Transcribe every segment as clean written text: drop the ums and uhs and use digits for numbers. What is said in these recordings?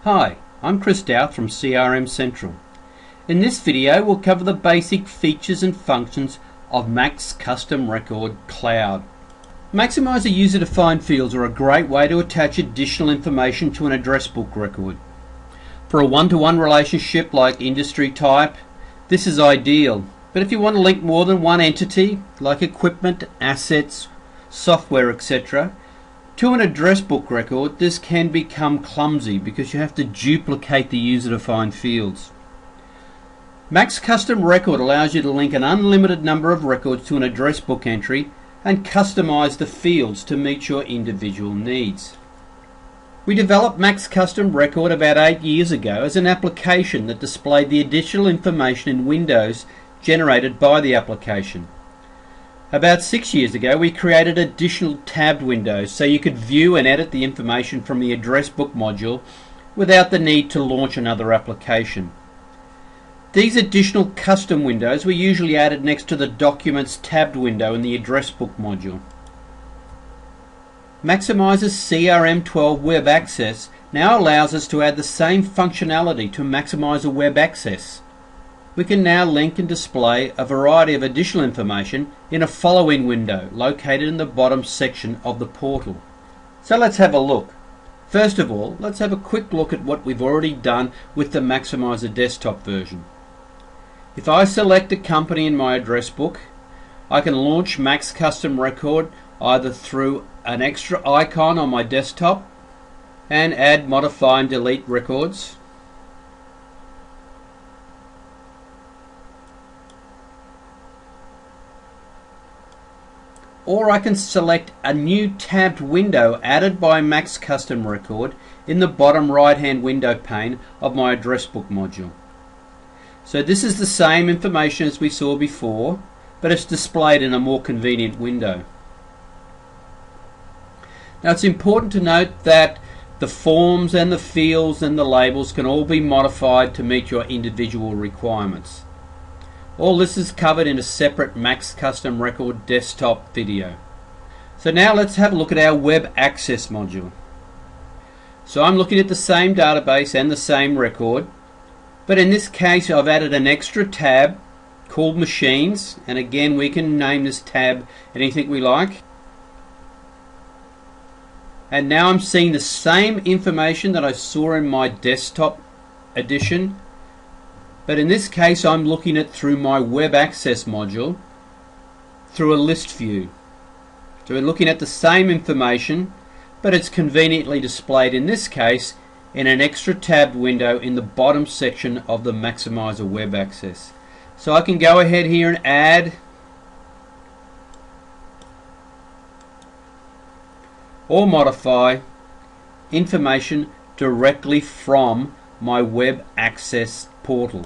Hi, I'm Chris Douth from CRM Central. In this video we'll cover the basic features and functions of MaxCustomRecordCloud. Maximizer user-defined fields are a great way to attach additional information to an address book record. For a one-to-one relationship like industry type, this is ideal. But if you want to link more than one entity, like equipment, assets, software, etc., to an address book record, this can become clumsy because you have to duplicate the user-defined fields. MaxCustomRecord allows you to link an unlimited number of records to an address book entry and customize the fields to meet your individual needs. We developed MaxCustomRecord about 8 years ago as an application that displayed the additional information in Windows generated by the application. About 6 years ago we created additional tabbed windows so you could view and edit the information from the address book module without the need to launch another application. These additional custom windows were usually added next to the Documents tabbed window in the address book module. Maximizer's CRM 12 Web Access now allows us to add the same functionality to Maximizer Web Access. We can now link and display a variety of additional information in a following window located in the bottom section of the portal. So let's have a look. First of all, let's have a quick look at what we've already done with the Maximizer desktop version. If I select a company in my address book, I can launch MaxCustomRecord either through an extra icon on my desktop and add, modify and delete records. Or I can select a new tabbed window added by MaxCustomRecord in the bottom right hand window pane of my address book module. So this is the same information as we saw before, but it's displayed in a more convenient window. Now it's important to note that the forms and the fields and the labels can all be modified to meet your individual requirements. All this is covered in a separate MaxCustomRecord desktop video. So now let's have a look at our Web Access module. So I'm looking at the same database and the same record, but in this case I've added an extra tab called Machines, and again we can name this tab anything we like. And now I'm seeing the same information that I saw in my desktop edition, but in this case I'm looking at through my Web Access module through a list view. So we're looking at the same information, but it's conveniently displayed in this case in an extra tabbed window in the bottom section of the Maximizer Web Access. So I can go ahead here and add or modify information directly from my Web Access portal.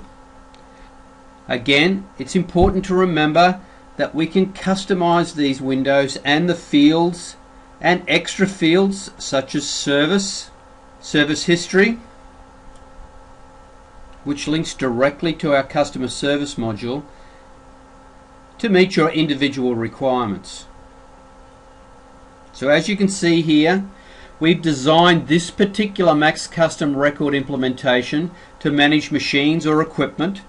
Again, it's important to remember that we can customize these windows and the fields and extra fields such as service history, which links directly to our customer service module, to meet your individual requirements. So as you can see here, we've designed this particular MaxCustomRecord implementation to manage machines or equipment.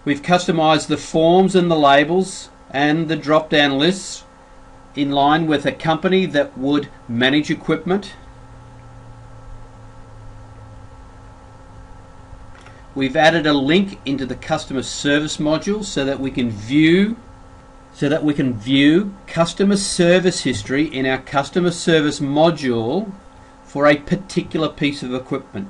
We've customized the forms and the labels and the drop-down lists in line with a company that would manage equipment. We've added a link into the customer service module so that we can view customer service history in our customer service module for a particular piece of equipment.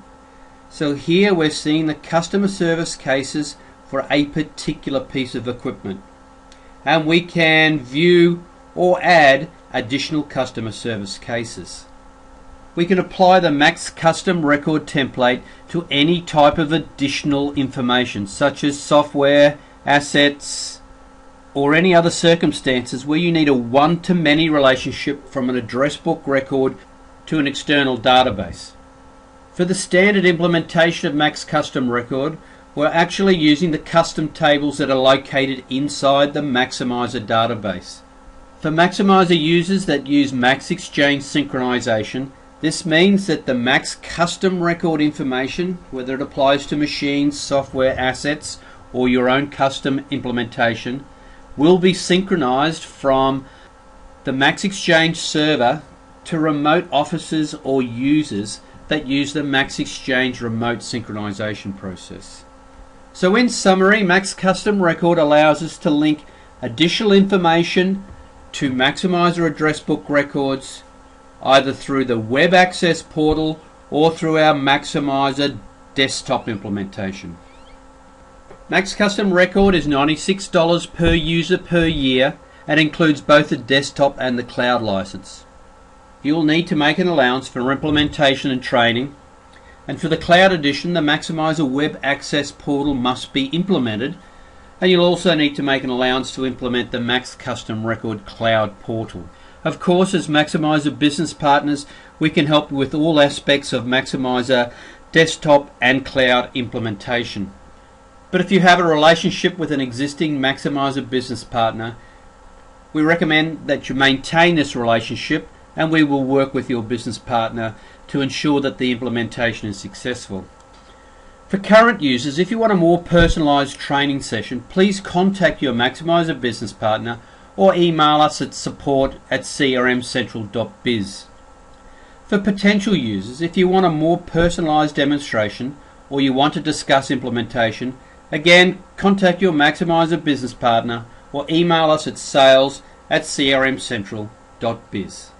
So here we're seeing the customer service cases for a particular piece of equipment, and we can view or add additional customer service cases. We can apply the MaxCustomRecord template to any type of additional information such as software, assets, or any other circumstances where you need a one-to-many relationship from an address book record to an external database. For the standard implementation of MaxCustomRecord, we're actually using the custom tables that are located inside the Maximizer database. For Maximizer users that use MaxExchange synchronization, This means that the Max custom record information, whether it applies to machines, software, assets, or your own custom implementation, will be synchronized from the Max Exchange server to remote offices or users that use the Max Exchange remote synchronization process. So in summary, Max Custom Record allows us to link additional information to Maximizer address book records either through the web access portal or through our Maximizer desktop implementation. Max Custom Record is $96 per user per year and includes both the desktop and the cloud license. You'll need to make an allowance for implementation and training, and for the cloud edition the Maximizer web access portal must be implemented, and you'll also need to make an allowance to implement the Max Custom Record Cloud portal. Of course, as Maximizer business partners, we can help you with all aspects of Maximizer desktop and cloud implementation. But if you have a relationship with an existing Maximizer business partner, we recommend that you maintain this relationship, and we will work with your business partner to ensure that the implementation is successful. For current users, if you want a more personalized training session, please contact your Maximizer business partner or email us at support@crmcentral.biz. For potential users, if you want a more personalized demonstration or you want to discuss implementation, again, contact your Maximizer business partner or email us at sales@crmcentral.biz.